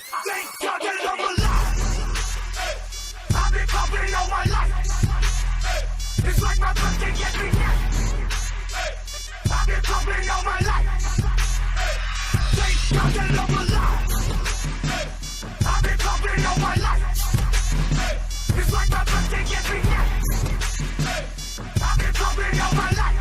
Thank God that I'm alive. I've been popping all my life. It's like my birthday every night. I've been popping all my life. Thank God that I'm alive. I've been popping all my life. It's like my birthday every night. I've been popping all my life.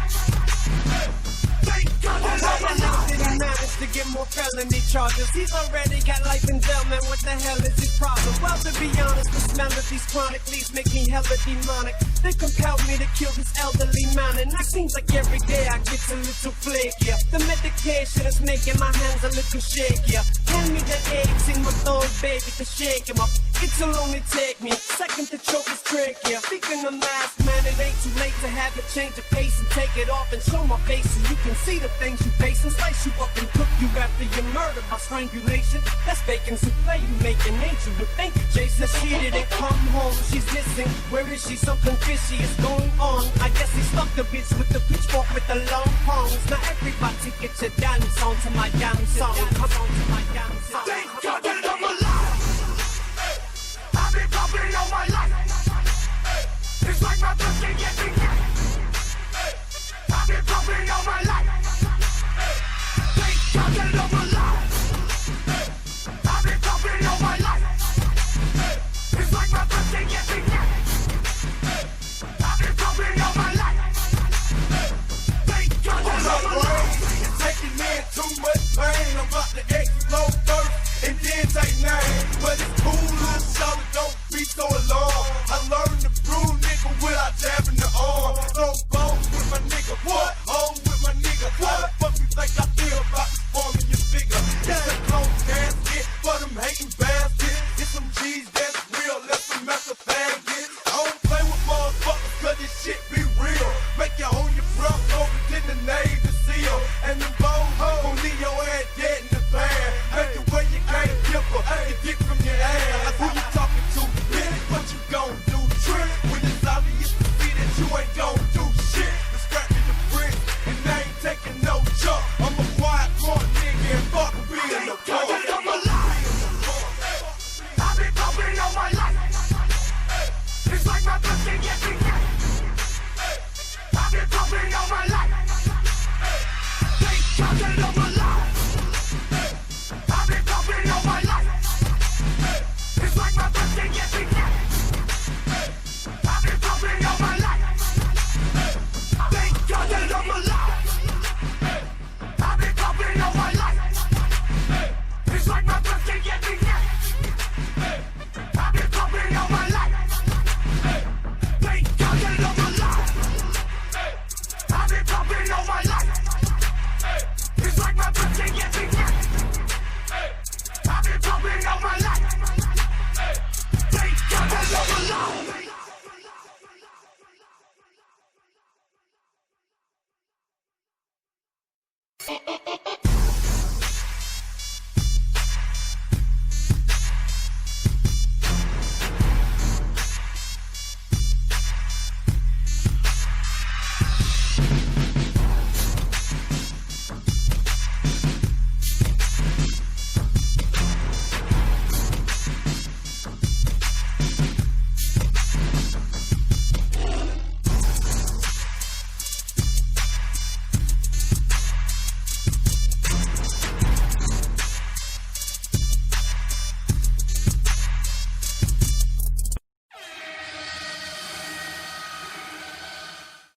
Thank God that I'm alive. Did he manage to get more felony charges? He's already got life in jail, man. What the hell is his problem? Well, to be honest, the smell of these chronic leaves make me hella demonic. They compelled me to kill this elderly man, and it seems like every day I get a little flakier. The medication is making my hands a little shakier. Hand me the eggs in my thumb, baby, to shake him up. It'll only take me a second to choke his trachea. Speaking of mask, man, it ain't too late to have it change the pace and take it off and show my face so you can see the things you face and slice you up and cook you after you're murdered by strangulation. That's bacon souffle, you make an angel. But thank you, Jason. She didn't come home, she's missing. Where is she? Something fishy is going on. I guess he stuck the bitch with the pitchfork with the long prongs. Now everybody get your dance on to my damn song. Come on to my damn song. Thank God that I'm alive. I've been popping all my life. It's like my birthday every night. I've been popping all my life. Thank God that I'm alive. I've been popping all my life. It's like my birthday every night. I've been popping all my life. Thank God that I'm alive. It's taking in too much pain. I'm about to explode first and then take nine. But it's cool, little shout, don't be so alarmed.